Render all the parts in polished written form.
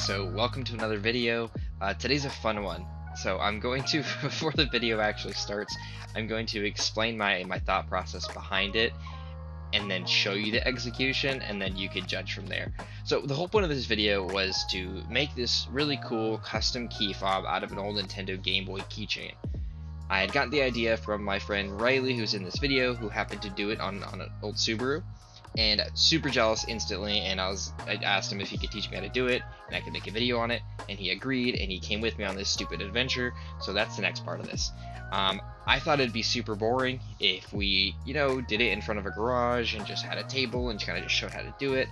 so welcome to another video. Today's a fun one. So I'm going to, before the video actually starts, I'm going to explain my thought process behind it, and then show you the execution, and then you can judge from there. So the whole point of this video was to make this really cool custom key fob out of an old Nintendo Game Boy keychain. I had gotten the idea from my friend Riley, who's in this video, who happened to do it on an old Subaru, and super jealous instantly, and I asked him if he could teach me how to do it, and I could make a video on it, and he agreed, and he came with me on this stupid adventure. So that's the next part of this. I thought it'd be super boring if we, did it in front of a garage and just had a table and kind of just showed how to do it.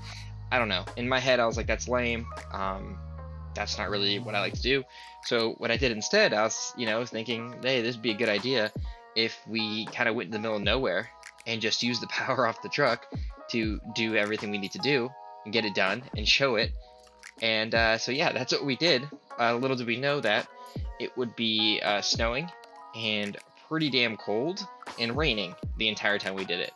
I don't know. In my head, I was like, that's lame. That's not really what I like to do. So what I did instead, I was, thinking, hey, this would be a good idea if we kind of went in the middle of nowhere and just used the power off the truck to do everything we need to do and get it done and show it. And so yeah, that's what we did. Little did we know that it would be snowing and pretty damn cold and raining the entire time we did it.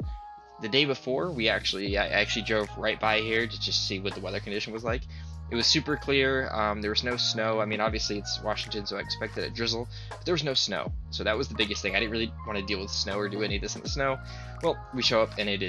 The day before, I actually drove right by here to just see what the weather condition was like. It was super clear. There was no snow. I mean, obviously it's Washington, so I expected a drizzle, but there was no snow. So that was the biggest thing. I didn't really want to deal with snow or do any of this in the snow. Well, we show up and it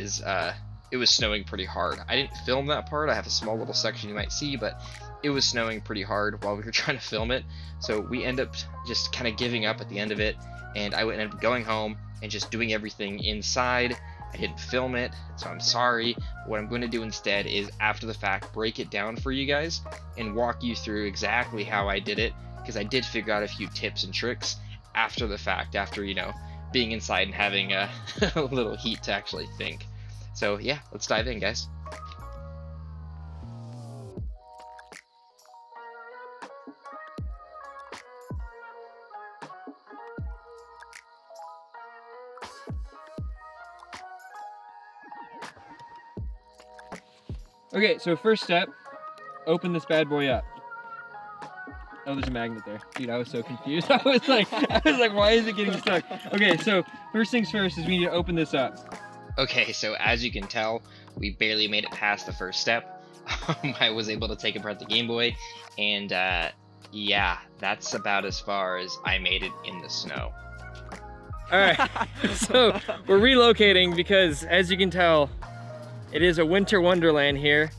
was snowing pretty hard. I didn't film that part. I have a small little section you might see, but it was snowing pretty hard while we were trying to film it. So we end up just kind of giving up at the end of it, and I ended up going home and just doing everything inside. I didn't film it, so I'm sorry. What I'm going to do instead is, after the fact, break it down for you guys and walk you through exactly how I did it, because I did figure out a few tips and tricks after the fact, after, being inside and having a little heat to actually think. So yeah, let's dive in, guys. Okay, so first step, open this bad boy up. Oh, there's a magnet there. Dude, I was so confused. I was like, why is it getting stuck? Okay, so first things first is we need to open this up. Okay, so as you can tell, we barely made it past the first step. I was able to take apart the Game Boy, and yeah, that's about as far as I made it in the snow. All right, so we're relocating because, as you can tell, it is a winter wonderland here,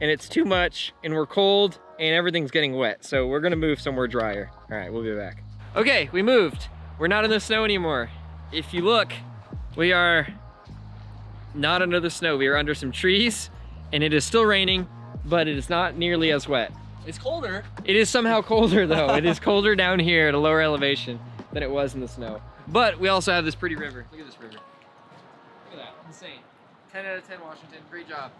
and it's too much, and we're cold, and everything's getting wet, so we're gonna move somewhere drier. All right, we'll be back. Okay, we moved. We're not in the snow anymore. If you look, we are not under the snow. We are under some trees, and it is still raining, but it is not nearly as wet. It's colder. It is somehow colder, though. It is colder down here at a lower elevation than it was in the snow. But we also have this pretty river. Look at this river. Look at that, insane. 10 out of 10, Washington, great job.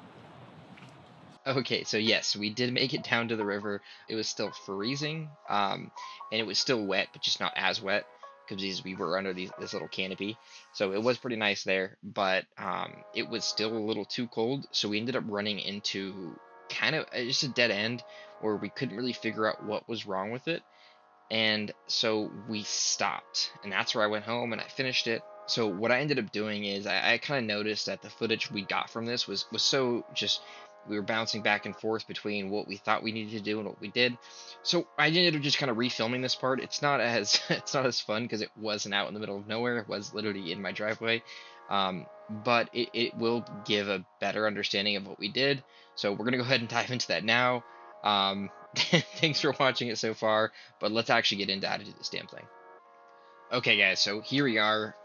Okay, so yes, we did make it down to the river. It was still freezing, and it was still wet, but just not as wet, because we were under this little canopy. So it was pretty nice there, but it was still a little too cold, so we ended up running into kind of just a dead end where we couldn't really figure out what was wrong with it. And so we stopped, and that's where I went home and I finished it. So what I ended up doing is I kind of noticed that the footage we got from this was so just, we were bouncing back and forth between what we thought we needed to do and what we did. So I ended up just kind of refilming this part. It's not as fun because it wasn't out in the middle of nowhere. It was literally in my driveway. But it will give a better understanding of what we did. So we're gonna go ahead and dive into that now. Thanks for watching it so far, but let's actually get into how to do this damn thing. Okay guys, so here we are.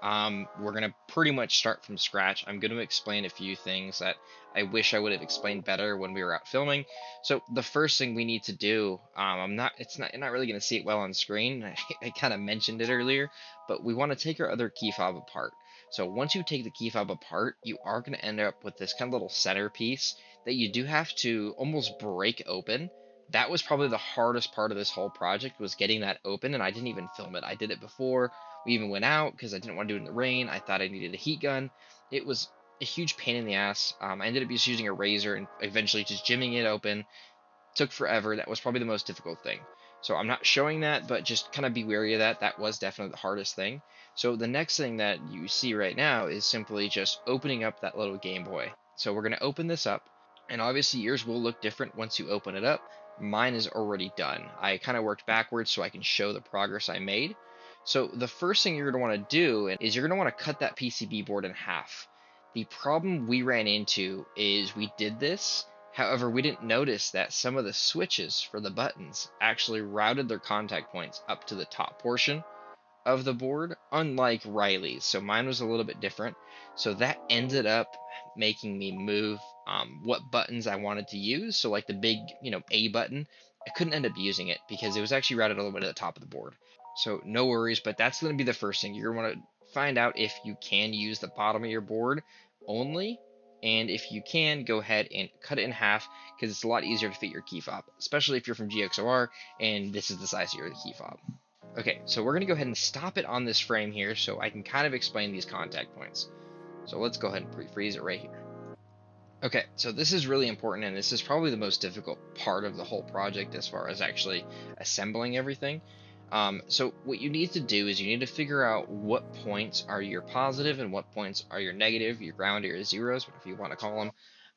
We're gonna pretty much start from scratch. I'm gonna explain a few things that I wish I would have explained better when we were out filming. So the first thing we need to do, you're not really gonna see it well on screen. I kind of mentioned it earlier, but we want to take our other key fob apart. So once you take the key fob apart, you are gonna end up with this kind of little centerpiece that you do have to almost break open. That was probably the hardest part of this whole project, was getting that open, and I didn't even film it. I did it before we even went out because I didn't want to do it in the rain. I thought I needed a heat gun. It was a huge pain in the ass. I ended up just using a razor and eventually just jimming it open. Took forever. That was probably the most difficult thing. So I'm not showing that, but just kind of be wary of that. That was definitely the hardest thing. So the next thing that you see right now is simply just opening up that little Game Boy. So we're going to open this up, and obviously yours will look different once you open it up, Mine is already done. I kind of worked backwards so I can show the progress I made. So the first thing you're going to want to do is you're going to want to cut that PCB board in half. The problem we ran into is we did this, however, we didn't notice that some of the switches for the buttons actually routed their contact points up to the top portion of the board, unlike Riley's. So mine was a little bit different. So that ended up making me move what buttons I wanted to use. So like the big, A button, I couldn't end up using it because it was actually routed a little bit at the top of the board. So no worries, but that's going to be the first thing. You're going to want to find out if you can use the bottom of your board only. And if you can, go ahead and cut it in half because it's a lot easier to fit your key fob, especially if you're from GX4 and this is the size of your key fob. Okay, so we're going to go ahead and stop it on this frame here so I can kind of explain these contact points. So let's go ahead and pre-freeze it right here. Okay, so this is really important, and this is probably the most difficult part of the whole project as far as actually assembling everything. So what you need to do is you need to figure out what points are your positive and what points are your negative, your ground or your zeros, whatever you want to call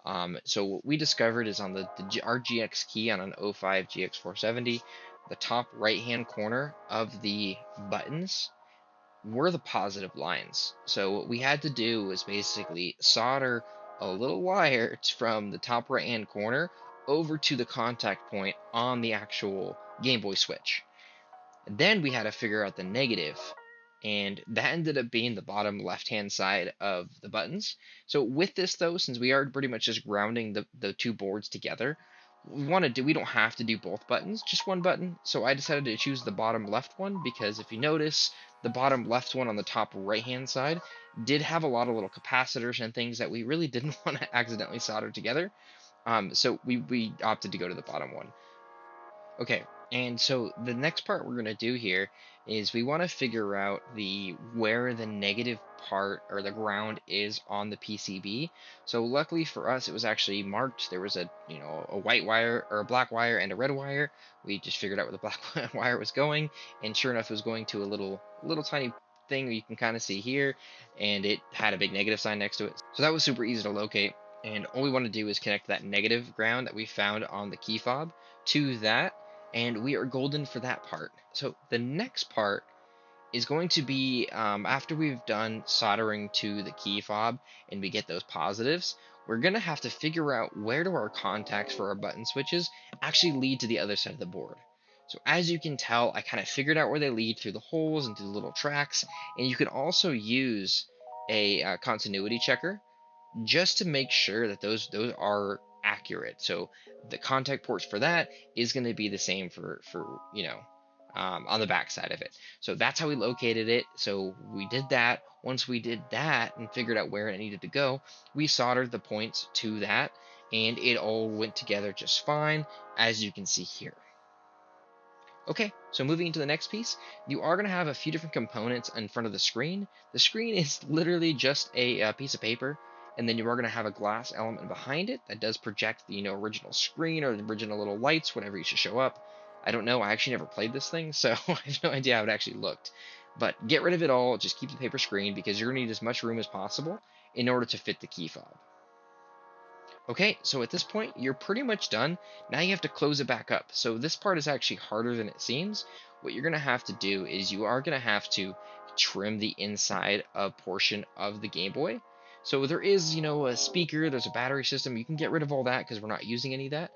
them. So what we discovered is on our GX key on an 05 GX470, the top right hand corner of the buttons were the positive lines. So what we had to do was basically solder a little wire from the top right hand corner over to the contact point on the actual Game Boy switch. And then we had to figure out the negative, and that ended up being the bottom left hand side of the buttons. So with this though, since we are pretty much just grounding the two boards together, we don't have to do both buttons, just one button. So I decided to choose the bottom left one because if you notice, the bottom left one on the top right hand side did have a lot of little capacitors and things that we really didn't want to accidentally solder together. So we opted to go to the bottom one. Okay, and so the next part we're going to do here is we want to figure out where the negative part or the ground is on the PCB. So luckily for us, it was actually marked. There was a white wire or a black wire and a red wire. We just figured out where the black wire was going, and sure enough, it was going to a little tiny thing you can kind of see here, and it had a big negative sign next to it. So that was super easy to locate, and all we want to do is connect that negative ground that we found on the key fob to that, and we are golden for that part. So the next part is going to be after we've done soldering to the key fob and we get those positives, we're going to have to figure out where do our contacts for our button switches actually lead to the other side of the board. So as you can tell, I kind of figured out where they lead through the holes and through the little tracks, and you can also use a continuity checker just to make sure that those are accurate. So the contact ports for that is going to be the same for on the back side of it. So that's how we located it. So we did that. Once we did that and figured out where it needed to go, we soldered the points to that, and it all went together just fine, as you can see here. Okay, so moving into the next piece, you are going to have a few different components in front of the screen. The screen is literally just a piece of paper, and then you are going to have a glass element behind it that does project the original screen or the original little lights, whatever you should show up. I don't know, I actually never played this thing, so I have no idea how it actually looked. But get rid of it all, just keep the paper screen, because you're going to need as much room as possible in order to fit the key fob. Okay, so at this point, you're pretty much done. Now you have to close it back up. So this part is actually harder than it seems. What you're going to have to do is you are going to have to trim the inside of portion of the Game Boy. So there is, a speaker, there's a battery system. You can get rid of all that because we're not using any of that.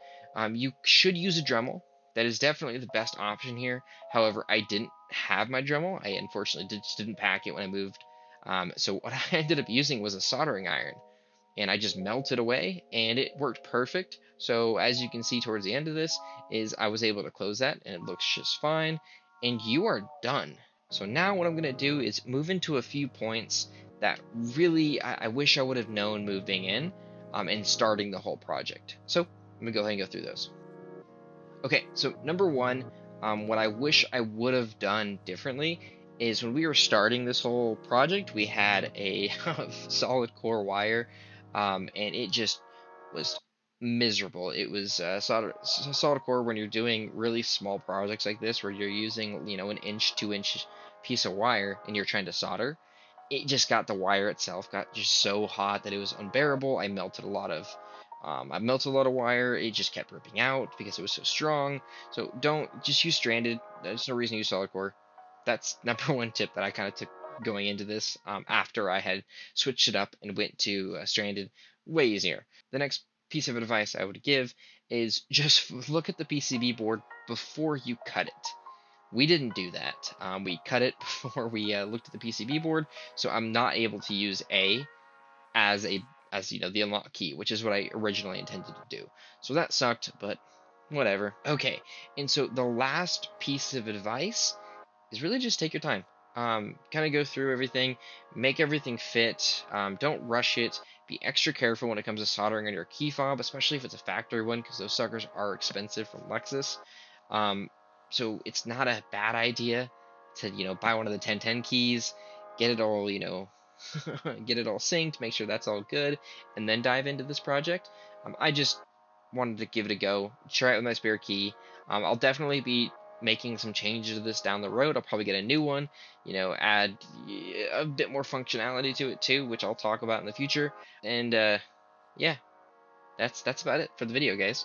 You should use a Dremel. That is definitely the best option here. However, I didn't have my Dremel. I unfortunately just didn't pack it when I moved. So what I ended up using was a soldering iron. And I just melted away, and it worked perfect. So as you can see towards the end of this, I was able to close that, and it looks just fine. And you are done. So now what I'm going to do is move into a few points that really I wish I would have known moving in and starting the whole project. So I'm going to go ahead and go through those. Okay, so number one, what I wish I would have done differently is when we were starting this whole project, we had a solid core wire, and it just was miserable. It was solid core when you're doing really small projects like this, where you're using, an inch, 2-inch piece of wire, and you're trying to solder. It just got the wire itself got just so hot that it was unbearable. I melted a lot of I melted a lot of wire, it just kept ripping out because it was so strong. So don't just use stranded. There's no reason to use solid core. That's number one tip that I kind of took going into this, after I had switched it up and went to stranded. Way easier. The next piece of advice I would give is just look at the PCB board before you cut it. We didn't do that. We cut it before we looked at the PCB board, so I'm not able to use A as the unlock key, which is what I originally intended to do. So that sucked, but whatever. Okay, and so the last piece of advice is really just take your time. Kind of go through everything, make everything fit. Don't rush it. Be extra careful when it comes to soldering on your key fob, especially if it's a factory one, because those suckers are expensive from Lexus. So it's not a bad idea to buy one of the 1010 keys, get it all get it all synced, make sure that's all good, and then dive into this project. I just wanted to give it a go, try it with my spare key. I'll definitely be making some changes to this down the road. I'll probably get a new one, add a bit more functionality to it too, which I'll talk about in the future. And yeah, that's about it for the video, guys.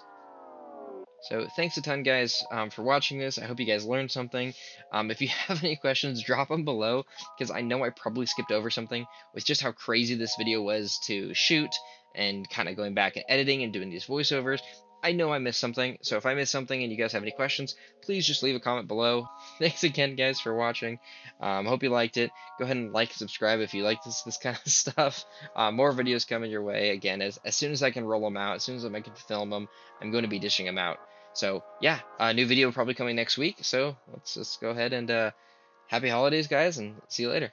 So thanks a ton, guys, for watching this. I hope you guys learned something. If you have any questions, drop them below, because I know I probably skipped over something with just how crazy this video was to shoot, and kind of going back and editing and doing these voiceovers. I know I missed something, so if I missed something and you guys have any questions, please just leave a comment below. Thanks again, guys, for watching. Hope you liked it. Go ahead and like and subscribe if you like this kind of stuff. More videos coming your way. Again, as soon as I can roll them out, as soon as I can film them, I'm going to be dishing them out. So yeah, a new video probably coming next week. So let's just go ahead and happy holidays, guys, and see you later.